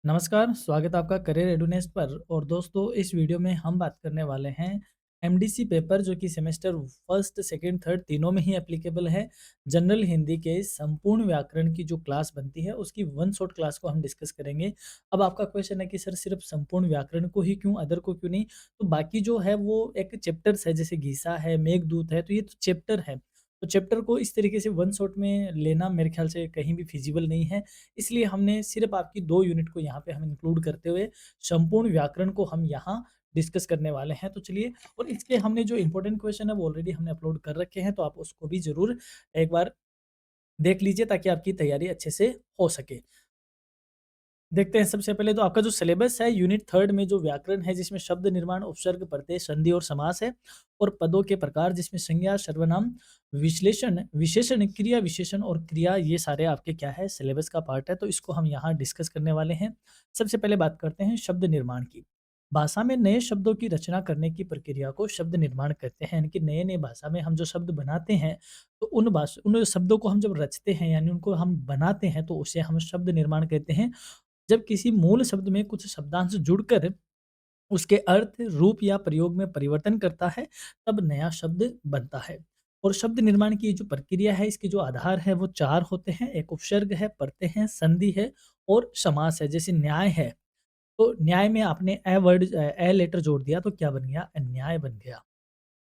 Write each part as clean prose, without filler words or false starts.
नमस्कार, स्वागत है आपका करियर एडुनेस पर। और दोस्तों, इस वीडियो में हम बात करने वाले हैं एमडीसी पेपर, जो कि सेमेस्टर फर्स्ट, सेकंड, थर्ड तीनों में ही एप्लीकेबल है। जनरल हिंदी के संपूर्ण व्याकरण की जो क्लास बनती है, उसकी वन शॉट क्लास को हम डिस्कस करेंगे। अब आपका क्वेश्चन है कि सर सिर्फ संपूर्ण व्याकरण को ही क्यों, अदर को क्यों नहीं? तो बाकी जो है वो एक चैप्टर्स है, जैसे गीसा है, मेघदूत है, तो ये तो चैप्टर है। तो चैप्टर को इस तरीके से वन शॉट में लेना मेरे ख्याल से कहीं भी फिजिबल नहीं है। इसलिए हमने सिर्फ आपकी 2 यूनिट को यहाँ पे हम इंक्लूड करते हुए संपूर्ण व्याकरण को हम यहाँ डिस्कस करने वाले हैं। तो चलिए, और इसके हमने जो इम्पोर्टेंट क्वेश्चन है वो ऑलरेडी हमने अपलोड कर रखे हैं, तो आप उसको भी ज़रूर एक बार देख लीजिए ताकि आपकी तैयारी अच्छे से हो सके। देखते हैं, सबसे पहले तो आपका जो सिलेबस है यूनिट 3 में जो व्याकरण है, जिसमें शब्द निर्माण, उपसर्ग, प्रत्यय, संधि और समास है। और पदों के प्रकार, जिसमें संज्ञा, सर्वनाम, विश्लेषण, विशेषण, क्रिया विशेषण और क्रिया, ये सारे आपके क्या है, सिलेबस का पार्ट है। तो इसको हम यहाँ डिस्कस करने वाले हैं। सबसे पहले बात करते हैं शब्द निर्माण की। भाषा में नए शब्दों की रचना करने की प्रक्रिया को शब्द निर्माण कहते हैं। यानी कि नए नए भाषा में हम जो शब्द बनाते हैं, तो उन शब्दों को हम जब रचते हैं, यानी उनको हम बनाते हैं, तो उसे हम शब्द निर्माण कहते हैं। जब किसी मूल शब्द में कुछ शब्दांश जुड़कर उसके अर्थ, रूप या प्रयोग में परिवर्तन करता है, तब नया शब्द बनता है। और शब्द निर्माण की जो प्रक्रिया है, इसके जो आधार है वो 4 होते हैं। एक उपसर्ग है, प्रत्यय है, संधि है और समास है। जैसे न्याय है, तो न्याय में आपने ए लेटर जोड़ दिया तो क्या बन गया? अन्याय बन गया।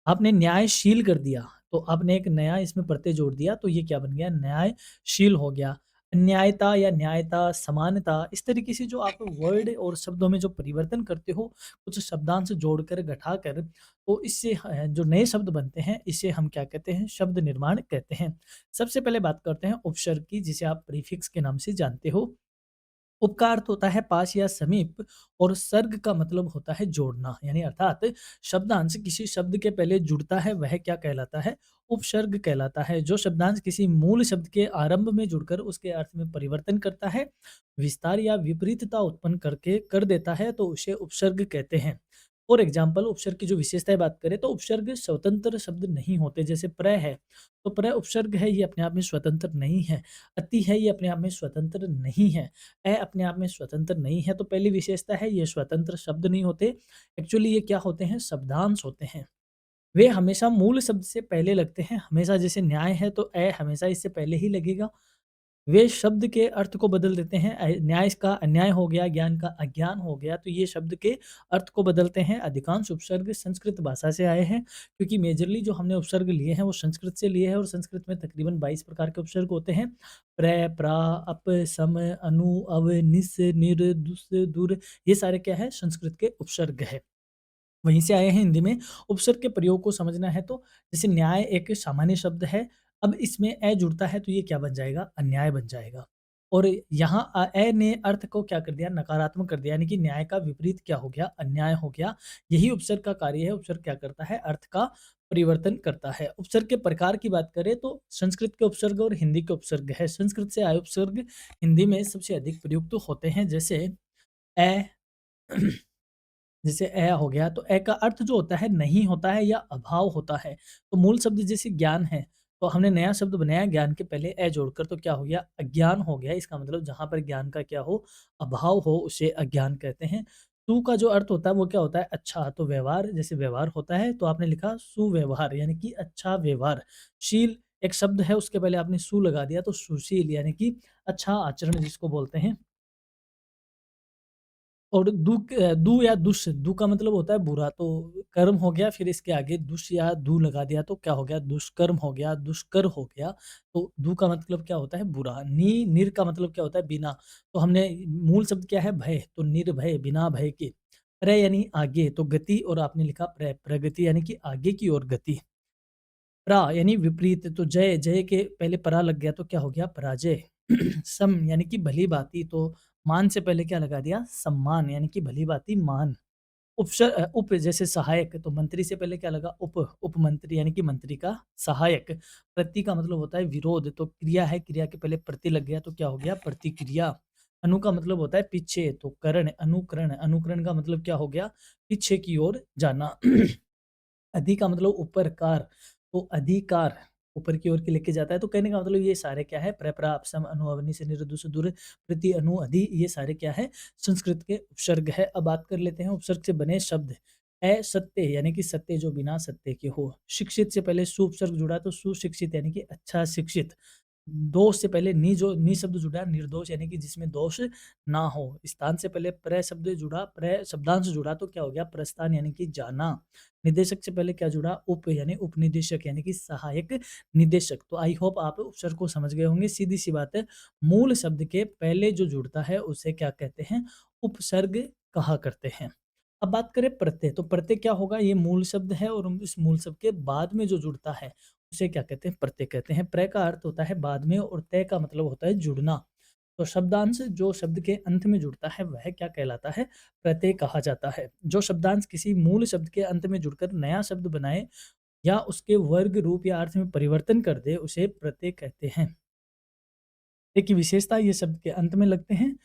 आपने न्यायशील कर दिया, तो आपने एक नया इसमें प्रत्यय जोड़ दिया, तो ये क्या बन गया? न्यायशील हो गया। न्यायता या न्यायता, समानता, इस तरीके से जो आप वर्ड और शब्दों में जो परिवर्तन करते हो, कुछ शब्दांश जोड़कर, घटाकर, तो इससे जो नए शब्द बनते हैं, इसे हम क्या कहते हैं? शब्द निर्माण कहते हैं। सबसे पहले बात करते हैं उपसर्ग की, जिसे आप प्रीफिक्स के नाम से जानते हो। उप का अर्थ होता है पास या समीप, और सर्ग का मतलब होता है जोड़ना, यानी अर्थात शब्दांश किसी शब्द के पहले जुड़ता है, वह क्या कहलाता है? उपसर्ग कहलाता है। जो शब्दांश किसी मूल शब्द के आरंभ में जुड़कर उसके अर्थ में परिवर्तन करता है, विस्तार या विपरीतता उत्पन्न करके कर देता है, तो उसे उपसर्ग कहते हैं। फॉर एग्जाम्पल, उपसर्ग की जो विशेषताएं बात करें, तो उपसर्ग स्वतंत्र शब्द नहीं होते। जैसे प्र है, तो प्र उपसर्ग है, ये अपने आप में स्वतंत्र नहीं है। अति है, ये अपने आप में स्वतंत्र नहीं है। अपने आप में स्वतंत्र नहीं है, तो पहली विशेषता है, ये स्वतंत्र शब्द नहीं होते। एक्चुअली ये क्या होते हैं? शब्दांश होते हैं। वे हमेशा मूल शब्द से पहले लगते हैं। हमेशा, जैसे न्याय है, तो हमेशा इससे पहले ही लगेगा। वे शब्द के अर्थ को बदल देते हैं। न्याय का अन्याय हो गया, ज्ञान का अज्ञान हो गया, तो ये शब्द के अर्थ को बदलते हैं। अधिकांश उपसर्ग संस्कृत भाषा से आए हैं, क्योंकि मेजरली जो हमने उपसर्ग लिए हैं वो संस्कृत से लिए हैं, और संस्कृत में तकरीबन 22 प्रकार के उपसर्ग होते हैं। प्र, प्रा, अप, सम, अनु, अव, निस, निर, दुस, दुर, ये सारे क्या है? संस्कृत के उपसर्ग है। वहीं से आए हैं हिंदी में। उपसर्ग के प्रयोग को समझना है, तो जैसे न्याय एक सामान्य शब्द है। अब इसमें जुड़ता है, तो ये क्या बन जाएगा? अन्याय बन जाएगा। और यहाँ ने अर्थ को क्या कर दिया? नकारात्मक कर दिया, यानी कि न्याय का विपरीत क्या हो गया? अन्याय हो गया। यही उपसर्ग का कार्य है। उपसर्ग क्या करता है? अर्थ का परिवर्तन करता है। उपसर्ग के प्रकार की बात करें, तो संस्कृत के उपसर्ग और हिंदी के उपसर्ग है। संस्कृत से आए उपसर्ग हिंदी में सबसे अधिक प्रयुक्त होते हैं। जैसे ए जैसे ए हो गया, तो ए का अर्थ जो होता है नहीं होता है या अभाव होता है। तो मूल शब्द जैसे ज्ञान है, तो हमने नया शब्द बनाया ज्ञान के पहले ए जोड़कर, तो क्या हो गया? अज्ञान हो गया। इसका मतलब जहाँ पर ज्ञान का क्या हो? अभाव हो, उसे अज्ञान कहते हैं। सु का जो अर्थ होता है वो क्या होता है? अच्छा। तो व्यवहार, जैसे व्यवहार होता है, तो आपने लिखा सुव्यवहार, यानी कि अच्छा व्यवहार। शील एक शब्द है, उसके पहले आपने सु लगा दिया, तो सुशील, यानी कि अच्छा आचरण जिसको बोलते हैं। और दू या दुष्, दू का मतलब होता है बुरा, तो कर्म हो गया, फिर इसके आगे दुष् या दू लगा दिया, तो क्या हो गया? दुष्कर्म हो गया, दुष्कर हो गया। तो दू का मतलब क्या होता है? बुरा। निर का मतलब क्या होता है? बिना। तो हमने मूल शब्द क्या है? भय, तो निर्भय, बिना भय के। प्र यानी आगे, तो गति, और आपने लिखा प्रगति, यानी कि आगे की ओर गति। प्रा यानी विपरीत, तो जय, जय के पहले परा लग गया, तो क्या हो गया? पराजय। सम यानी कि भली-भाँति, तो मान से पहले क्या लगा दिया? सम्मान, यानी कि भली-भाँति मान। उप जैसे सहायक, तो मंत्री से पहले क्या लगा? उपमंत्री, यानी कि मंत्री का सहायक। प्रति का मतलब होता है विरोध, तो क्रिया है, क्रिया के पहले प्रति लग गया, तो क्या हो गया? प्रतिक्रिया। अनु का मतलब होता है पीछे, तो करण, अनुकरण, अनुकरण का मतलब क्या हो गया? पीछे की ओर जाना। अधि का मतलब ऊपर, कार, तो अधिकार, ऊपर की ओर के लेके जाता है। तो कहने का मतलब ये सारे क्या है, प्रपरा, अपसम, अनु, अवनि, से, निर, दुस, दुर, प्रति, अनु, अधि, ये सारे क्या है, संस्कृत के उपसर्ग है। अब बात कर लेते हैं उपसर्ग से बने शब्द। असत्य यानी कि सत्य जो बिना सत्य के हो। शिक्षित से पहले सु उपसर्ग जुड़ा तो सुशिक्षित यानी कि अच्छा शिक्षित। दोष से पहले नी जो नी शब्द जुड़ा निर्दोष यानी कि जिसमें दोष ना हो। स्थान से पहले प्र शब्द जुड़ा, प्र शब्दांश जुड़ा तो क्या हो गया, प्रस्थान यानी कि जाना। निदेशक से पहले क्या जुड़ा, उप यानी उपनिदेशक यानी कि सहायक निदेशक। तो आई होप आप उपसर्ग को समझ गए होंगे। सीधी सी बात है, मूल शब्द के पहले जो जुड़ता है उसे क्या कहते हैं, उपसर्ग कहा करते हैं। अब बात करें प्रत्यय, तो प्रत्यय क्या होगा, ये मूल शब्द है और इस मूल शब्द के बाद में जो जुड़ता है उसे क्या कहते हैं, प्रत्यय कहते हैं। प्र का अर्थ होता है बाद में और तय का मतलब होता है जुड़ना। तो शब्दांश जो शब्द के अंत में जुड़ता है वह क्या कहलाता है, प्रत्यय कहा जाता है। जो शब्दांश किसी मूल शब्द के अंत में जुड़कर नया शब्द बनाए या उसके वर्ग, रूप या अर्थ में परिवर्तन कर दे उसे प्रत्यय कहते हैं। एक विशेषता, ये शब्द के अंत में लगते हैं।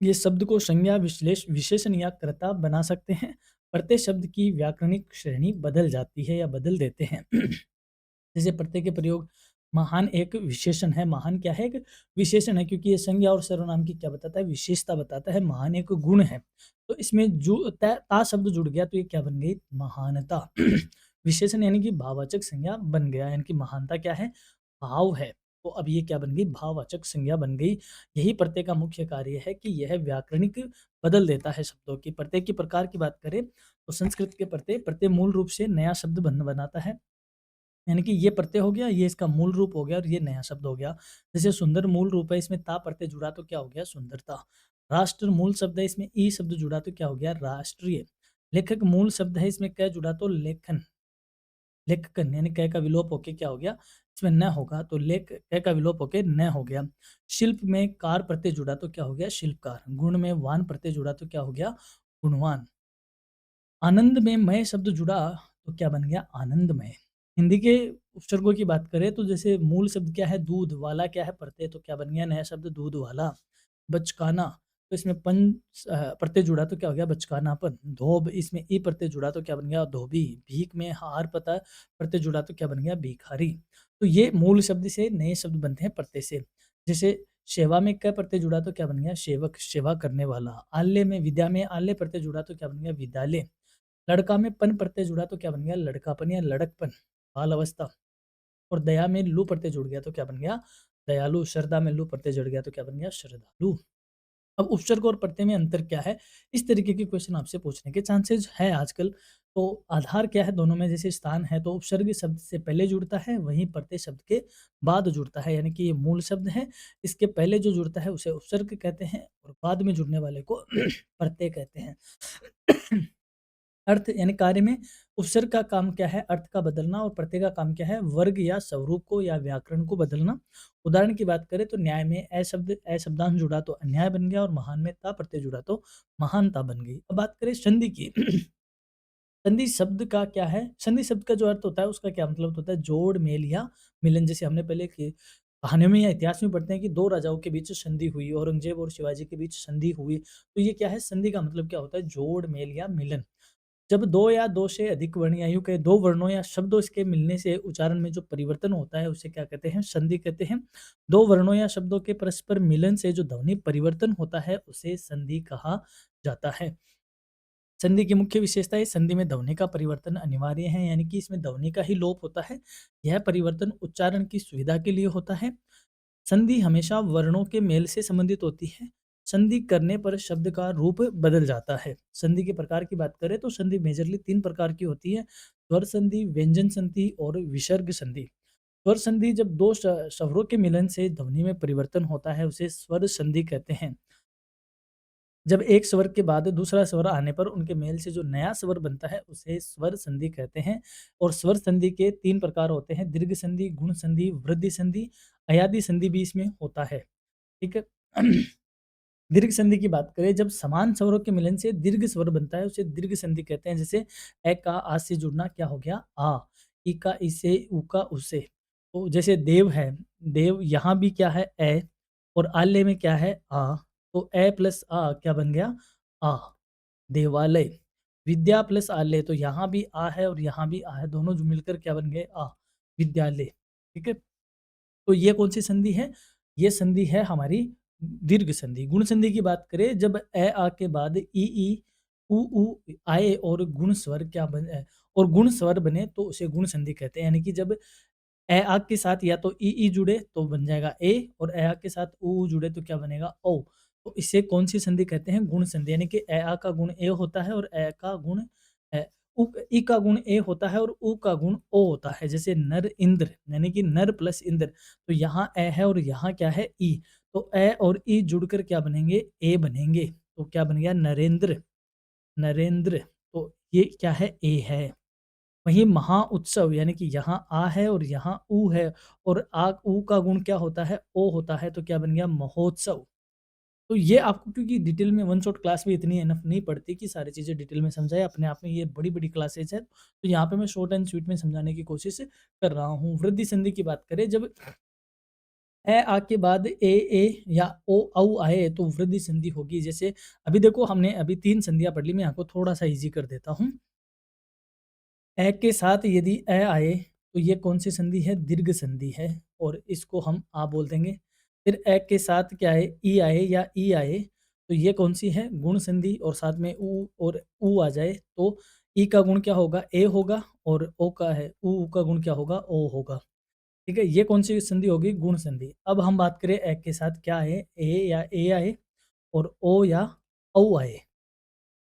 ये शब्द को संज्ञा, विशेषण या कर्ता बना सकते हैं। प्रत्यय शब्द की व्याकरणिक श्रेणी बदल जाती है या बदल देते हैं। जैसे प्रत्यय के प्रयोग, महान एक विशेषण है। महान क्या है, एक विशेषण है, क्योंकि ये संज्ञा और सर्वनाम की क्या बताता है, विशेषता बताता है। महान एक गुण है, तो इसमें जो ता शब्द जुड़ गया तो ये क्या बन गई, महानता। विशेषण यानी कि भाववाचक संज्ञा बन गया, यानी कि महानता क्या है, भाव है। तो अब ये क्या बन गई, भाववाचक संज्ञा बन गई। यही प्रत्यय का मुख्य कार्य है कि यह व्याकरणिक बदल देता है शब्दों की। प्रत्यय के प्रकार की बात करें तो संस्कृत के प्रत्यय, प्रत्यय मूल रूप से नया शब्द बनाता है। यानी कि ये प्रत्यय हो गया, ये इसका मूल रूप हो गया और ये नया शब्द हो गया। जैसे सुंदर मूल रूप है, इसमें ता प्रत्यय जुड़ा तो क्या हो गया, सुंदरता। राष्ट्र मूल शब्द है, इसमें ई शब्द जुड़ा तो क्या हो गया, राष्ट्रीय। लेखक मूल शब्द है, इसमें क्या जुड़ा तो लेखन, लेखकन, यानी क का विलोप होके क्या हो गया, इसमें न होगा तो लेख, क का विलोप होके न हो गया। शिल्प में कार प्रत्यय जुड़ा तो क्या हो गया, शिल्पकार। गुण में वान प्रत्यय जुड़ा तो क्या हो गया, गुणवान। आनंद में मय शब्द जुड़ा तो क्या बन गया, आनंदमय। हिंदी के उपसर्गों की बात करें तो जैसे मूल शब्द क्या है, दूध वाला क्या है, प्रत्यय, तो क्या बन गया नया शब्द, दूध वाला। बचकाना, तो इसमें पन प्रत्यय जुड़ा तो क्या हो गया, बचकानापन। धोब, इसमें ई प्रत्यय जुड़ा तो क्या बन गया, धोबी। भीख में हार पता प्रत्यय जुड़ा तो क्या बन गया, भिखारी। तो ये मूल शब्द से नए शब्द बनते हैं प्रत्यय से। जैसे सेवा में क प्रत्यय जुड़ा तो क्या बन गया, सेवक, सेवा करने वाला। आल्य में, विद्या में आल्य प्रत्यय जुड़ा तो क्या बन गया, विद्यालय। लड़का में पन प्रत्यय जुड़ा तो क्या बन गया, लड़कापन या लड़कपन, बाल अवस्था। और दया में लू प्रत्यय जुड़ गया तो क्या बन गया, दयालु। श्रद्धा में लू प्रत्यय जुड़ गया तो क्या बन गया, श्रद्धालु। अब उपसर्ग और प्रत्यय में अंतर क्या है, इस तरीके के क्वेश्चन आपसे पूछने के चांसेस है आजकल। तो आधार क्या है दोनों में, जैसे स्थान है तो उपसर्ग शब्द से पहले जुड़ता है, वहीं प्रत्यय शब्द के बाद जुड़ता है। यानी कि ये मूल शब्द है, इसके पहले जो जुड़ता है उसे उपसर्ग कहते हैं और बाद में जुड़ने वाले को प्रत्यय कहते हैं। अर्थ यानी कार्य में उपसर्ग का काम क्या है, अर्थ का बदलना, और प्रत्यय का काम क्या है, वर्ग या स्वरूप को या व्याकरण को बदलना। उदाहरण की बात करें तो न्याय में अ शब्दांश जुड़ा तो अन्याय बन गया और महान में ता प्रत्यय जुड़ा तो महानता बन गई। अब बात करें संधि की। संधि शब्द का क्या है, संधि शब्द का जो अर्थ होता है उसका क्या मतलब होता है, जोड़, मेल या मिलन। जैसे हमने पहले की कहानियों में या इतिहास में पढ़ते हैं कि दो राजाओं के बीच संधि हुई, औरंगजेब और शिवाजी के बीच संधि हुई। तो ये क्या है, संधि का मतलब क्या होता है, जोड़, मेल या मिलन। जब 2 या 2 से अधिक वर्ण या यूँ कहें 2 वर्णों या शब्दों इसके मिलने से उच्चारण में जो परिवर्तन होता है उसे क्या कहते हैं, संधि कहते हैं। 2 वर्णों या शब्दों के परस्पर मिलन से जो ध्वनि परिवर्तन होता है उसे संधि कहा जाता है। संधि की मुख्य विशेषता है, संधि में ध्वनि का परिवर्तन अनिवार्य है, यानी कि इसमें ध्वनि का ही लोप होता है। यह परिवर्तन उच्चारण की सुविधा के लिए होता है। संधि हमेशा वर्णों के मेल से संबंधित होती है। संधि करने पर शब्द का रूप बदल जाता है। संधि के प्रकार की बात करें तो संधि मेजरली 3 प्रकार की होती है, स्वर संधि, व्यंजन संधि और विसर्ग संधि। स्वर संधि जब 2 स्वरों के मिलन से ध्वनि में परिवर्तन होता है उसे स्वर संधि कहते हैं। जब एक स्वर के बाद दूसरा स्वर आने पर उनके मेल से जो नया स्वर बनता है उसे स्वर संधि कहते हैं। और स्वर संधि के 3 प्रकार होते हैं, दीर्घ संधि, गुण संधि, वृद्धि संधि, अयादि संधि भी इसमें होता है। ठीक है। दीर्घ संधि की बात करें, जब समान स्वरों के मिलन से दीर्घ स्वर बनता है उसे दीर्घ संधि कहते हैं। जैसे ए का आ से जुड़ना क्या हो गया, आ। ई का ई से, उ का उ से। तो जैसे देव है, देव यहाँ भी क्या है, ए, और आल्य में क्या है, आ। तो ए प्लस आ क्या बन गया, आ। देवालय। विद्या प्लस आल्य, तो यहाँ भी आ है और यहाँ भी आ है, दोनों जो मिलकर क्या बन गए, आ। विद्यालय, ठीक है? तो ये कौन-सी संधि है? ये संधि है हमारी दीर्घ संधि। गुण संधि की बात करें जब ए, आ के बाद ई, उ, आए और गुण स्वर और गुण स्वर बने तो उसे गुण संधि कहते हैं। यानी कि जब ए, आ के साथ या तो ई जुड़े तो बन जाएगा ए और ए, आ के साथ उ जुड़े तो क्या बनेगा ओ। तो इसे कौन-सी संधि कहते हैं? गुण संधि। यानी कि ए, आ का गुण ए होता है और ए का गुण ए ई का गुण ए होता है और उ का गुण ओ होता है। जैसे नर इंद्र यानी कि नर प्लस इंद्र, तो यहाँ ए है और यहाँ क्या है ई। तो ए और ई जुड़कर क्या बनेंगे? ए बनेंगे। तो क्या बन गया? नरेंद्र, नरेंद्र। तो ये क्या है? ए है। वहीं महाउत्सव यानी कि यहाँ आ है और यहाँ ऊ है और आ ऊ का गुण क्या होता है? ओ होता है। तो क्या बन गया? महोत्सव। तो ये आपको क्योंकि डिटेल में वन शॉट क्लास में इतनी इनफ नहीं पड़ती कि सारी चीज़ें डिटेल में समझाएँ, अपने आप में ये बड़ी-बड़ी क्लासेज़ है। तो यहाँ पे मैं शॉर्ट एंड स्वीट में समझाने की कोशिश कर रहा हूँ। वृद्धि संधि की बात करें जब ए, आ के बाद ए या ओ, औ आए तो वृद्धि संधि होगी। जैसे अभी देखो हमने अभी 3 संधियाँ पढ़ ली, मैं आपको थोड़ा-सा ईज़ी कर देता हूँ। ए के साथ यदि ए आए तो ये कौन-सी संधि है? दीर्घ संधि है और इसको हम आ बोल देंगे। फिर ए के साथ क्या है? ई आए या ई आए तो ये कौन-सी है? गुण संधि और साथ में उ और ऊ आ जाए तो ई का गुण क्या होगा? ए होगा और ओ का है ऊ का गुण क्या होगा? ओ होगा। ठीक है? ये कौन-सी संधि होगी? गुण संधि। अब हम बात करें ए के साथ क्या आए? ए या ए आए और ओ या औ आए।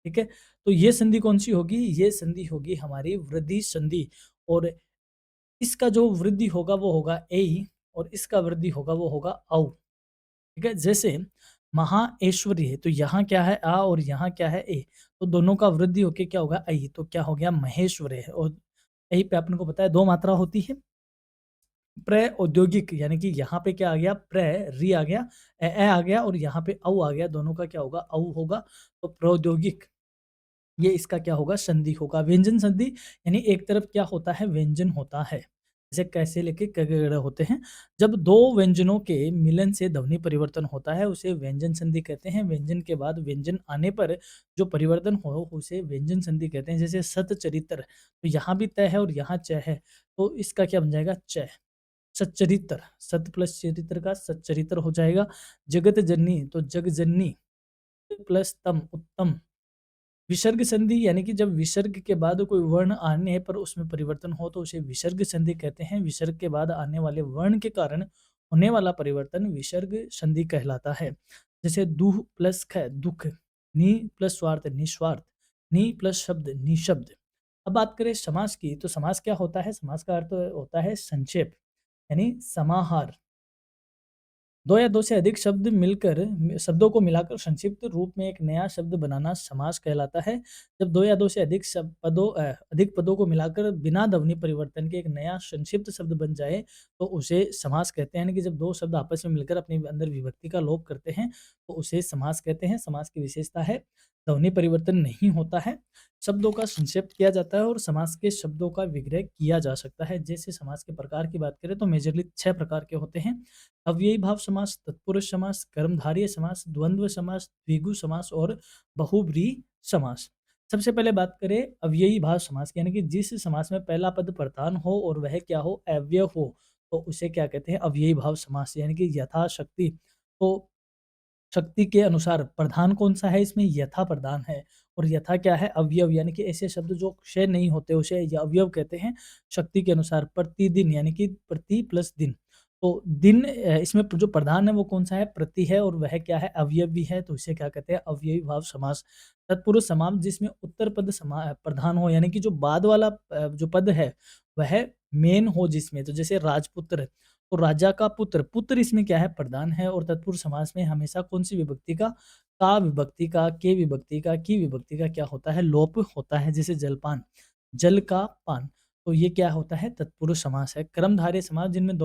ठीक है? तो ये संधि कौन-सी होगी? ये संधि होगी हमारी वृद्धि संधि और इसका जो वृद्धि होगा वो होगा ए और इसका वृद्धि होगा वो होगा औ। ठीक है? जैसे महाऐश्वर्य तो यहाँ क्या है? आ और यहाँ क्या है? ए। तो दोनों का वृद्धि होके क्या होगा? ऐ। तो क्या हो गया? महेश्वरय और ऐ पे अपन को पता है 2 मात्रा होती है। प्र औद्योगिक यानी कि यहाँ पे क्या आ गया? प्र री आ गया, ए आ गया और यहाँ पे औ आ गया। दोनों का क्या होगा? औ होगा। तो प्रौद्योगिक ये इसका क्या होगा? संधि होगा। व्यंजन संधि यानी एक तरफ क्या होता है? व्यंजन होता है। जैसे कैसे लेके क, ग, ग होते हैं। जब 2 व्यंजनों के मिलन से ध्वनि परिवर्तन होता है उसे व्यंजन संधि कहते हैं। व्यंजन के बाद व्यंजन आने पर जो परिवर्तन हो उसे व्यंजन संधि कहते हैं। जैसे सतचरित्र तो यहाँ भी त है और यहाँ च है। तो इसका क्या बन जाएगा? च। सच्चरित्र सत प्लस चरित्र का सच्चरित्र हो जाएगा। जगत जननी तो जगजननी प्लस तम उत्तम। विसर्ग संधि यानी कि जब विसर्ग के बाद कोई वर्ण आने पर उसमें परिवर्तन हो तो उसे विसर्ग संधि कहते हैं। विसर्ग के बाद आने वाले वर्ण के कारण होने वाला परिवर्तन विसर्ग संधि कहलाता है। जैसे दुह प्लस ख दुख, नि प्लस स्वार्थ निस्वार्थ, नि प्लस शब्द निशब्द। अब बात करें समास की तो समास क्या होता है? समास का अर्थ होता है संक्षेप यानी समाहार। 2 या 2 से अधिक शब्दों को मिलाकर संक्षिप्त रूप में एक नया शब्द बनाना समास कहलाता है। जब 2 या 2 से अधिक पदों को मिलाकर बिना ध्वनि परिवर्तन के एक नया संक्षिप्त शब्द बन जाए, तो उसे समास कहते हैं। यानी कि जब 2 शब्द आपस में मिलकर अपने अंदर विभक्ति का लोप करते हैं, तो उसे समास कहते हैं। समास की विशेषता है ध्वनि परिवर्तन नहीं होता है, शब्दों का संक्षेप किया जाता है और समास के शब्दों का विग्रह किया जा सकता है। जैसे समास के प्रकार की बात करें तो मेजरली 6 प्रकार के होते हैं। अव्ययी भाव समास, तत्पुरुष समास, कर्मधारय समास, द्वंद्व समास, द्विगु समास और बहुब्रीहि समास। सबसे पहले बात करें अव्ययी भाव समास की, यानी कि जिस समास में पहला पद प्रधान हो और वह क्या हो? अव्यय हो, तो उसे क्या कहते हैं? अव्ययी भाव समास। यानी कि यथाशक्ति, तो शक्ति के अनुसार प्रधान कौन-सा है इसमें? यथा प्रधान है और यथा क्या है? अवयव यानी कि ऐसे शब्द जो क्षय नहीं होते उसे अवयव कहते हैं। शक्ति के अनुसार प्रतिदिन यानी कि प्रति प्लस दिन। तो दिन इसमें जो प्रधान है वो कौन-सा है? प्रति है और वह क्या है? अवयव भी है, तो इसे क्या कहते हैं? अव्ययी भाव समास। तत्पुरुष समास जिसमें उत्तर पद प्रधान हो यानी कि जो बाद वाला जो पद है वह मेन हो जिसमें, तो जैसे राजपुत्र तो राजा का पुत्र, पुत्र इसमें क्या है? प्रधान है और तत्पुरुष समास में हमेशा कौन-सी विभक्ति का विभक्ति का, के विभक्ति का, की विभक्ति का क्या होता है? लोप होता है। जैसे जलपान, जल का पान, तो ये क्या होता है? तत्पुरुष समास है। कर्मधारय समास जिसमें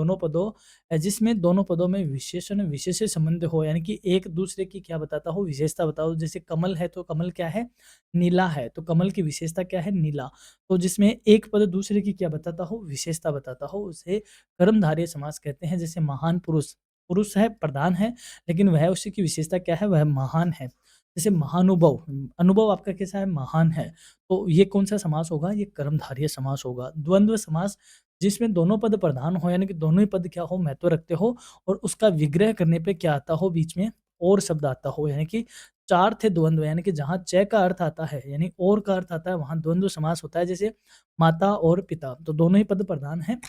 दोनों पदों में विशेषण विशेष्य संबंध हो यानी कि एक दूसरे की क्या बताता हो? विशेषता बताओ। जैसे कमल है तो कमल क्या है? नीला है, तो कमल की विशेषता क्या है? नीला। तो जिसमें एक पद दूसरे की क्या बताता हो? विशेषता बताता हो, उसे कर्मधारय समास कहते हैं। जैसे महान पुरुष, पुरुष है, प्रधान है, लेकिन वह उसी की विशेषता क्या है? वह महान है। जैसे महानुभव, अनुभव आपका कैसा है? महान है। तो ये कौन-सा समास होगा? ये कर्मधारय समास होगा। द्वंद्व समास जिसमें दोनों पद प्रधान हो यानी कि दोनों ही पद क्या हो महत्व रखते हो और उसका विग्रह करने पे क्या आता हो बीच में और शब्द आता हो यानी कि 4 थे द्वंद्व यानी कि जहाँ च का अर्थ आता है यानी और का अर्थ आता है वहाँ द्वंद्व समास होता है जैसे माता और पिता तो दोनों ही पद प्रधान हैं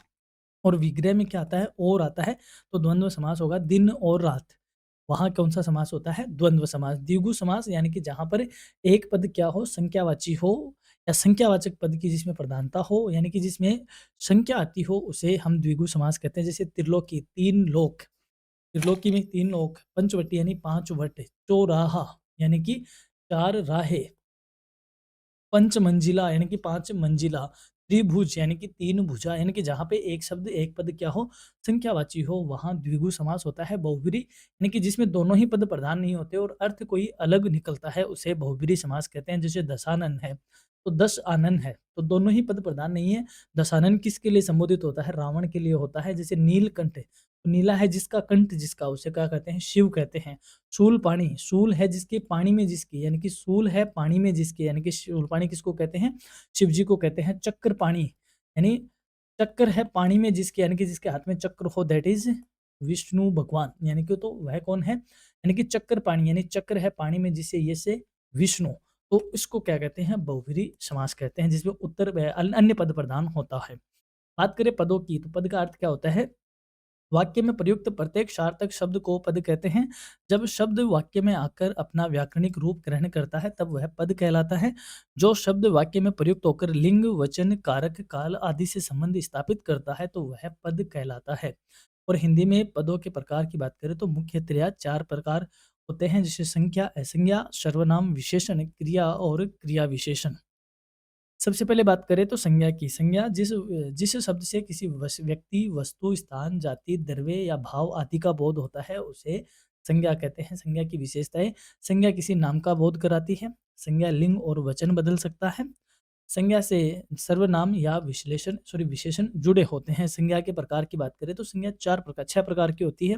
और विग्रह में क्या आता है और आता है तो द्वंद्व समास होगा दिन और रात। वहाँ कौन-सा समास होता है? द्वंद्व समास। द्विगु समास यानी कि जहाँ पर एक पद क्या हो संख्यावाची हो या संख्यावाचक पद की जिसमें प्रधानता हो यानी कि जिसमें संख्या आती हो उसे हम द्विगु समास कहते हैं। जैसे त्रिलोकी 3 लोक, त्रिलोकी में 3 लोक, पंचवटी यानी 5 वट, चौराहा यानी कि 4 राहें, पंचमंजिला यानी कि 5 मंजिला, त्रिभुज यानी कि 3 भुजा यानी कि जहाँ पे एक शब्द एक पद क्या हो संख्यावाची हो वहाँ द्विगु समास होता है। बहुब्रीहि यानी कि जिसमें दोनों ही पद प्रधान नहीं होते और अर्थ कोई अलग निकलता है उसे बहुब्रीहि समास कहते हैं। जैसे दशानन है तो 10 आनन है तो दोनों ही पद प्रधान नहीं है। दशानन किसके लिए संबोधित होता है? रावण के लिए होता है। जैसे नीलकंठ है तो नीला है जिसका कंठ जिसका उसे क्या कहते हैं? शिव कहते हैं। शूल पाणी, शूल है जिसके पानी में जिसकी यानी कि शूल है पानी में जिसके यानी कि शूल पाणी किसको कहते हैं? शिव जी को कहते हैं। चक्र पाणी यानी चक्र है पानी में जिसके यानी कि जिसके हाथ में चक्र हो दैट इज विष्णु भगवान यानी कि तो वह कौन है? यानी कि चक्र पाणी यानी चक्र है पानी में जिसे ये से विष्णु तो इसको क्या कहते हैं? बहुब्रीहि समास कहते हैं जिसमें उत्तर अन्य पद प्रधान होता है। बात करें पदों की तो पद का अर्थ क्या होता है? वाक्य में प्रयुक्त प्रत्येक सार्थक शब्द को पद कहते हैं। जब शब्द वाक्य में आकर अपना व्याकरणिक रूप ग्रहण करता है तब वह पद कहलाता है। जो शब्द वाक्य में प्रयुक्त होकर लिंग, वचन, कारक, काल आदि से संबंध स्थापित करता है तो वह पद कहलाता है। और हिंदी में पदों के प्रकार की बात करें तो मुख्यतया 4 प्रकार होते हैं जैसे संज्ञा, असंज्ञा, सर्वनाम, विशेषण, क्रिया और क्रिया विशेषण। सबसे पहले बात करें तो संज्ञा की। संज्ञा जिस शब्द से किसी व्यक्ति, वस्तु, स्थान, जाति, द्रव्य या भाव आदि का बोध होता है उसे संज्ञा कहते हैं। संज्ञा की विशेषताएं संज्ञा किसी नाम का बोध कराती है। संज्ञा लिंग और वचन बदल सकता है। संज्ञा से सर्वनाम या विशेषण जुड़े होते हैं। संज्ञा के प्रकार की बात करें तो संज्ञा 6 प्रकार की होती है।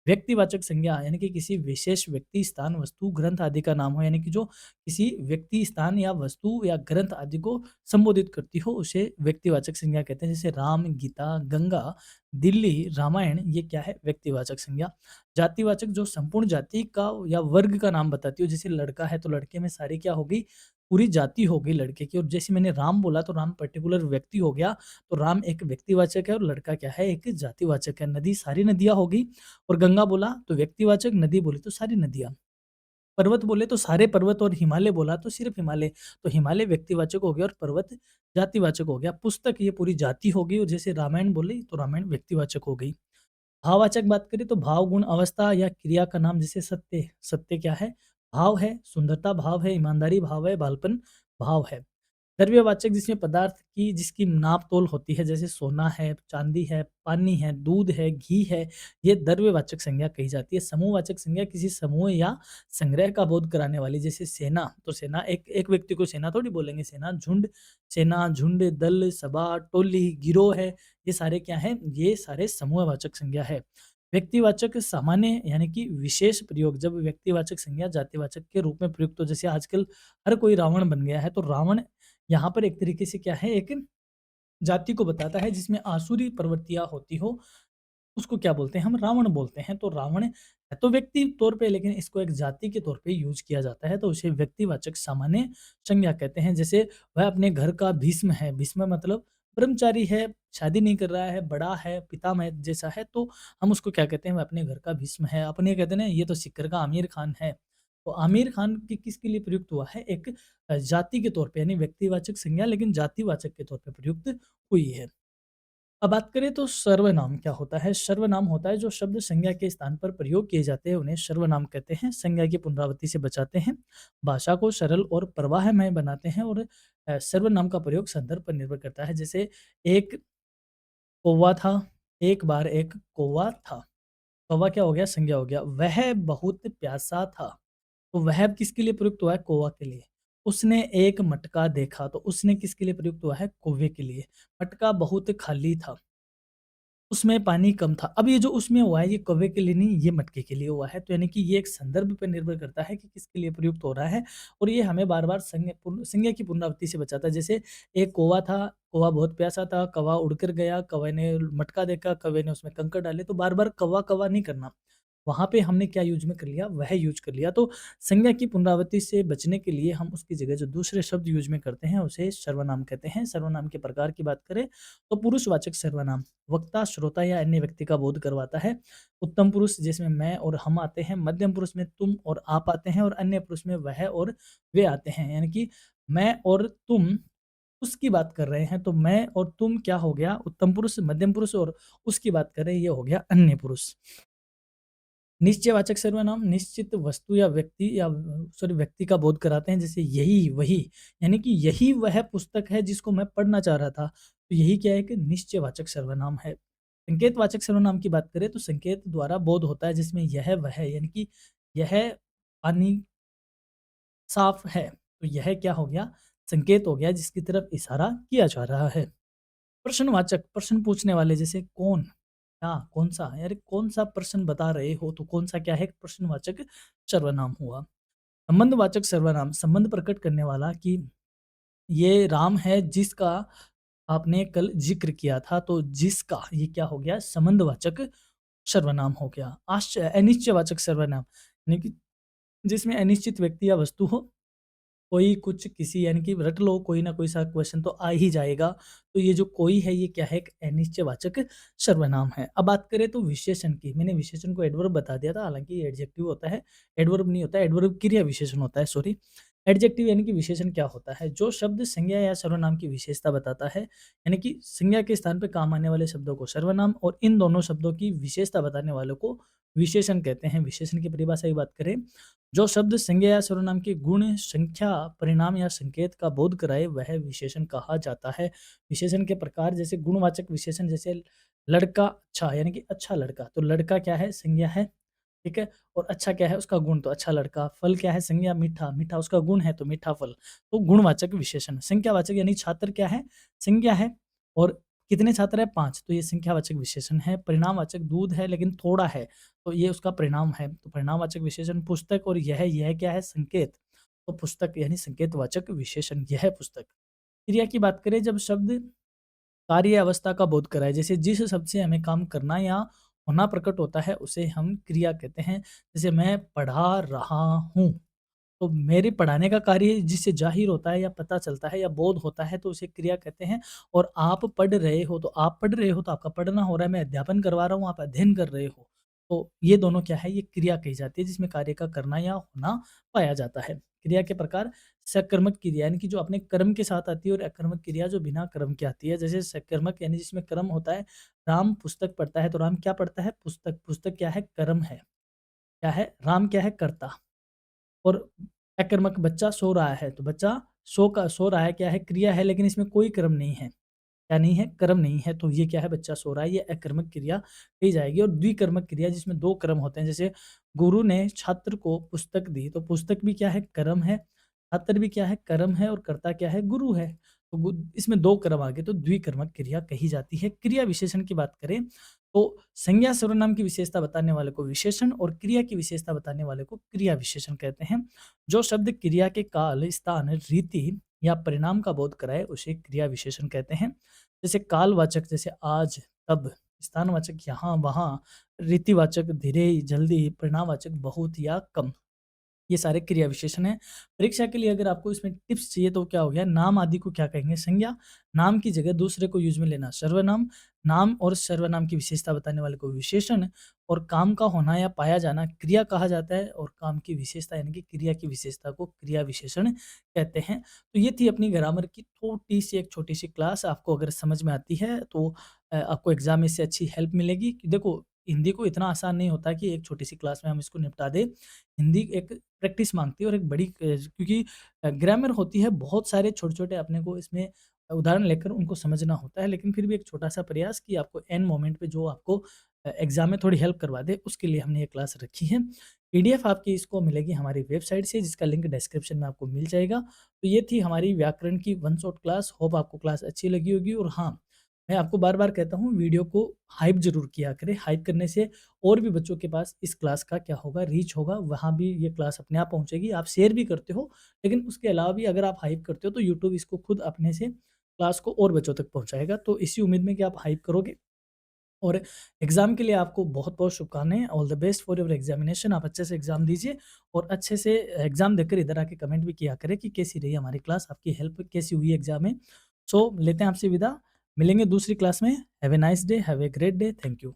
व्यक्तिवाचक संज्ञा यानी कि किसी विशेष व्यक्ति, स्थान, वस्तु, ग्रंथ आदि का नाम हो यानी कि जो किसी व्यक्ति, स्थान या वस्तु या ग्रंथ आदि को संबोधित करती हो उसे व्यक्तिवाचक संज्ञा कहते हैं। जैसे राम, गीता, गंगा, दिल्ली, रामायण ये क्या है? व्यक्तिवाचक संज्ञा। जातिवाचक जो संपूर्ण जाति का या वर्ग का नाम बताती हो जैसे लड़का है तो लड़के में सारी क्या होगी? पूरी जाति हो गई लड़के की। और जैसे मैंने राम बोला तो राम पर्टिकुलर व्यक्ति हो गया तो राम एक व्यक्तिवाचक है और लड़का क्या है? एक जातिवाचक है। नदी सारी नदियाँ हो गई और गंगा बोला तो व्यक्तिवाचक, नदी बोली तो सारी नदियाँ। पर्वत बोले तो सारे पर्वत और हिमालय बोला तो सिर्फ हिमालय, तो हिमालय व्यक्तिवाचक हो गया और पर्वत जातिवाचक हो गया। पुस्तक ये पूरी जाति हो गई और जैसे रामायण बोले तो रामायण व्यक्तिवाचक हो गई। भाववाचक बात करें तो भाव, गुण, अवस्था या क्रिया का नाम जैसे सत्य, सत्य क्या है? भाव है, सुंदरता भाव है, ईमानदारी भाव है, बालपन भाव है। द्रव्यवाचक जिसमें पदार्थ की जिसकी नाप-तोल होती है जैसे सोना है, चांदी है, पानी है, दूध है, घी है, ये द्रव्यवाचक संज्ञा कही जाती है। समूहवाचक संज्ञा किसी समूह या संग्रह का बोध कराने वाली जैसे सेना, तो सेना एक एक व्यक्ति को सेना थोड़ी बोलेंगे, सेना, झुंड, दल, सभा, टोली, गिरोह है, ये सारे क्या हैं? ये सारे समूहवाचक संज्ञा है। व्यक्तिवाचक सामान्य यानी कि विशेष प्रयोग जब व्यक्तिवाचक संज्ञा जातिवाचक के रूप में प्रयुक्त हो जैसे आजकल हर कोई रावण बन गया है, तो रावण यहाँ पर एक तरीके से क्या है एक जाति को बताता है जिसमें आसुरी प्रवृत्तियाँ होती हो, उसको क्या बोलते हैं हम रावण बोलते हैं। तो रावण है तो व्यक्ति तौर पे लेकिन इसको एक जाति के तौर पे यूज़ किया जाता है तो उसे व्यक्तिवाचक सामान्य संज्ञा कहते हैं। जैसे वह अपने घर का भीष्म है, भीष्म मतलब ब्रह्मचारी है, शादी नहीं कर रहा है, बड़ा है, पितामह जैसा है तो हम उसको क्या कहते हैं वह अपने घर का भीष्म है। अपने कहते हैं ना ये तो सिक्कर का आमिर खान है। तो आमिर खान किसके लिए प्रयुक्त हुआ है? एक जाति के तौर पे यानी व्यक्तिवाचक संज्ञा लेकिन जातिवाचक के तौर पे प्रयुक्त हुई है। अब बात करें तो सर्वनाम क्या होता है? सर्वनाम होता है जो शब्द संज्ञा के स्थान पर प्रयोग किए जाते हैं उन्हें सर्वनाम कहते हैं। संज्ञा की पुनरावृत्ति से बचाते हैं, भाषा को सरल और प्रवाहमय बनाते हैं और सर्वनाम का प्रयोग संदर्भ पर निर्भर करता है। जैसे एक कौवा था, एक बार एक कौवा था। कौवा क्या हो गया? संज्ञा हो गया। वह बहुत प्यासा था, तो वह किसके लिए प्रयुक्त हुआ है? कौवा के लिए। उसने एक मटका देखा, तो उसने किसके लिए प्रयुक्त हुआ है? कौवे के लिए। मटका बहुत खाली था। उसमें पानी कम था। अब ये जो उसमें हुआ है, ये कौवे के लिए नहीं, ये मटके के लिए हुआ है। तो यानी कि ये एक संदर्भ पे निर्भर करता है कि किसके लिए प्रयुक्त हो रहा है, और ये हमें बार-बार संज्ञा की पुनरावृत्ति से बचाता है। जैसे एक कौवा था, कौवा बहुत प्यासा था, कौवा उड़कर गया, कौवे ने मटका देखा, कौवे ने उसमें कंकड़ डाले, तो बार-बार कौवा, कौवा नहीं करना। वहाँ पे हमने क्या यूज़ में कर लिया, वह यूज़ कर लिया। तो संज्ञा की पुनरावृत्ति से बचने के लिए हम उसकी जगह जो दूसरे शब्द यूज़ में करते हैं, उसे सर्वनाम कहते हैं। सर्वनाम के प्रकार की बात करें तो पुरुषवाचक सर्वनाम वक्ता, श्रोता या अन्य व्यक्ति का बोध करवाता है। उत्तम पुरुष जिसमें मैं और हम आते हैं, मध्यम पुरुष में तुम और आप आते हैं, और अन्य पुरुष में वह और वे आते हैं। यानी कि मैं और तुम उसकी बात कर रहे हैं, तो मैं और तुम क्या हो गया, उत्तम पुरुष, मध्यम पुरुष, और उसकी बात कर रहे हैं, ये हो गया अन्य पुरुष। निश्चयवाचक सर्वनाम निश्चित वस्तु या व्यक्ति या सॉरी व्यक्ति का बोध कराते हैं, जैसे यही वही, यानी कि यही वह पुस्तक है जिसको मैं पढ़ना चाह रहा था। तो यही क्या है कि निश्चयवाचक सर्वनाम है। संकेतवाचक सर्वनाम की बात करें तो संकेत द्वारा बोध होता है, जिसमें यह वह, यानी कि यह पानी साफ है, तो यह क्या हो गया, संकेत हो गया जिसकी तरफ इशारा किया जा रहा है। प्रश्नवाचक प्रश्न पूछने वाले, जैसे कौन, क्या, कौन-सा, यार कौन-सा प्रश्न बता रहे हो, तो कौन-सा क्या है, प्रश्नवाचक सर्वनाम हुआ। संबंधवाचक सर्वनाम संबंध प्रकट करने वाला, कि ये राम है जिसका आपने कल ज़िक्र किया था, तो जिसका ये क्या हो गया, संबंधवाचक सर्वनाम हो गया। अनिश्चयवाचक सर्वनाम, यानी कि जिसमें अनिश्चित व्यक्ति या वस्तु हो, कोई कुछ किसी, यानी कि रट लो, कोई ना कोई सा क्वेश्चन तो आ ही जाएगा। तो ये जो कोई है, ये क्या है, एक अनिश्चयवाचक सर्वनाम है। अब बात करें तो विशेषण की, मैंने विशेषण को एडवर्ब बता दिया था, हालांकि ये एडजेक्टिव होता है, एडवर्ब नहीं होता है, एडवर्ब क्रिया विशेषण होता है, सॉरी। एडजेक्टिव यानी कि विशेषण क्या होता है, जो शब्द संज्ञा या सर्वनाम की विशेषता बताता है, यानी कि संज्ञा के स्थान पे काम आने वाले शब्दों को सर्वनाम, और इन दोनों शब्दों की विशेषता बताने वालों को विशेषण कहते हैं। विशेषण की परिभाषा की बात करें, जो शब्द संज्ञा या सर्वनाम के गुण, संख्या, परिणाम या संकेत का बोध कराए, वह विशेषण कहा जाता है। विशेषण के प्रकार, जैसे गुणवाचक विशेषण, जैसे लड़का अच्छा, यानी कि अच्छा लड़का, तो लड़का क्या है, संज्ञा है, ठीक है? और अच्छा क्या है, उसका गुण, तो अच्छा लड़का। फल क्या है, संज्ञा मीठा, मीठा उसका गुण है, तो मीठा फल। तो गुणवाचक विशेषण। संख्यावाचक यानी छात्र क्या है, संज्ञा है, और कितने छात्र हैं, 5, तो ये संख्यावाचक विशेषण है। परिणामवाचक दूध है लेकिन थोड़ा है, तो ये उसका परिणाम है। तो परिणामवाचक विशेषण पुस्तक, और यह क्या है, संकेत, तो पुस्तक यानी संकेतवाचक विशेषण, यह पुस्तक। क्रिया की बात करें, जब शब्द कार्य अवस्था का बोध कराए, जैसे जिस शब्द से हमें काम करना या होना प्रकट होता है, उसे हम क्रिया कहते हैं। जैसे मैं पढ़ा रहा हूँ, तो मेरे पढ़ाने का कार्य जिससे ज़ाहिर होता है या पता चलता है या बोध होता है, तो उसे क्रिया कहते हैं। और आप पढ़ रहे हो, तो आप पढ़ रहे हो तो आपका पढ़ना हो रहा है, मैं अध्यापन करवा रहा हूँ, आप अध्ययन कर रहे हो। तो ये दोनों क्या है, ये क्रिया कही जाती है, जिसमें कार्य का करना या होना पाया जाता है। क्रिया के प्रकार, सकर्मक क्रिया यानी कि जो अपने कर्म के साथ आती है, और अकर्मक क्रिया जो बिना कर्म की आती है। जैसे सकर्मक यानी जिसमें कर्म होता है, राम पुस्तक पढ़ता है, तो राम क्या पढ़ता है, पुस्तक। पुस्तक क्या है, कर्म है, क्या है, राम क्या है, कर्ता। और अकर्मक, बच्चा सो रहा है, तो बच्चा सो रहा है क्या है, क्रिया है, लेकिन इसमें कोई कर्म नहीं है। क्या नहीं है, कर्म नहीं है, तो ये क्या है, बच्चा सो रहा है, ये अकर्मक क्रिया कही जाएगी। और द्विकर्मक क्रिया, जिसमें 2 कर्म होते हैं, जैसे गुरु ने छात्र को पुस्तक दी, तो पुस्तक भी क्या है, कर्म है, छात्र भी क्या है, कर्म है, और कर्ता क्या है, गुरु है। तो इसमें 2 कर्म आ गए, तो द्विकर्मक क्रिया कही जाती है। क्रिया विशेषण की बात करें तो संज्ञा सर्वनाम की विशेषता बताने वाले को विशेषण, और क्रिया की विशेषता बताने वाले को क्रिया विशेषण कहते हैं। जो शब्द क्रिया के काल, स्थान, रीति या परिणाम का बोध कराए, उसे क्रिया विशेषण कहते हैं। जैसे कालवाचक, जैसे आज, तब। स्थानवाचक यहाँ, वहाँ। रीतिवाचक धीरे, जल्दी। परिणामवाचक बहुत या कम। ये सारे क्रिया विशेषण हैं। परीक्षा के लिए अगर आपको इसमें टिप्स चाहिए, तो क्या हो गया, नाम आदि को क्या कहेंगे, संज्ञा। नाम की जगह दूसरे को यूज़ में लेना, सर्वनाम। नाम और सर्वनाम की विशेषता बताने वाले को विशेषण। और काम का होना या पाया जाना क्रिया कहा जाता है, और काम की विशेषता यानी कि क्रिया की विशेषता को क्रिया विशेषण कहते हैं। तो ये थी अपनी ग्रामर की छोटी-सी, एक छोटी-सी क्लास। आपको अगर समझ में आती है, तो आपको एग्ज़ाम में इससे अच्छी हेल्प मिलेगी। देखो, हिंदी को इतना आसान नहीं होता कि एक छोटी-सी क्लास में हम इसको निपटा दें। हिंदी एक प्रैक्टिस माँगती है, और एक बड़ी क्योंकि ग्रामर होती है, बहुत सारे छोटे-छोटे अपने को इसमें उदाहरण लेकर उनको समझना होता है, लेकिन फिर भी एक छोटा-सा प्रयास कि आपको एंड मोमेंट पे जो आपको एग्ज़ाम में थोड़ी हेल्प करवा दे, उसके लिए हमने ये क्लास रखी है। पीडीएफ आपकी इसको मिलेगी हमारी वेबसाइट से, जिसका लिंक डिस्क्रिप्शन में आपको मिल जाएगा। तो ये थी हमारी व्याकरण की वन शॉट क्लास। होप आपको क्लास अच्छी लगी होगी। और हाँ, मैं आपको बार-बार कहता हूँ वीडियो को हाइप ज़रूर किया करें, हाइप करने से और भी बच्चों के पास इस क्लास का क्या होगा रीच होगा, वहाँ भी ये क्लास अपने आप पहुँचेगी। आप शेयर भी करते हो, लेकिन उसके अलावा भी अगर आप हाइप करते हो तो यूट्यूब इसको खुद अपने से क्लास को और बच्चों तक पहुँचाएगा। तो इसी उम्मीद में कि आप हाइप करोगे और एग्ज़ाम के लिए आपको बहुत-बहुत शुभकामनाएँ। All the best for your examination. आप अच्छे से एग्ज़ाम दीजिए और अच्छे से एग्ज़ाम देकर इधर आके कमेंट भी किया करें कि कैसी रही हमारी क्लास, आपकी हेल्प कैसी हुई एग्ज़ाम में। सो लेते हैं आपसे विदा, मिलेंगे दूसरी क्लास में। Have a nice day, have a great day. Thank you.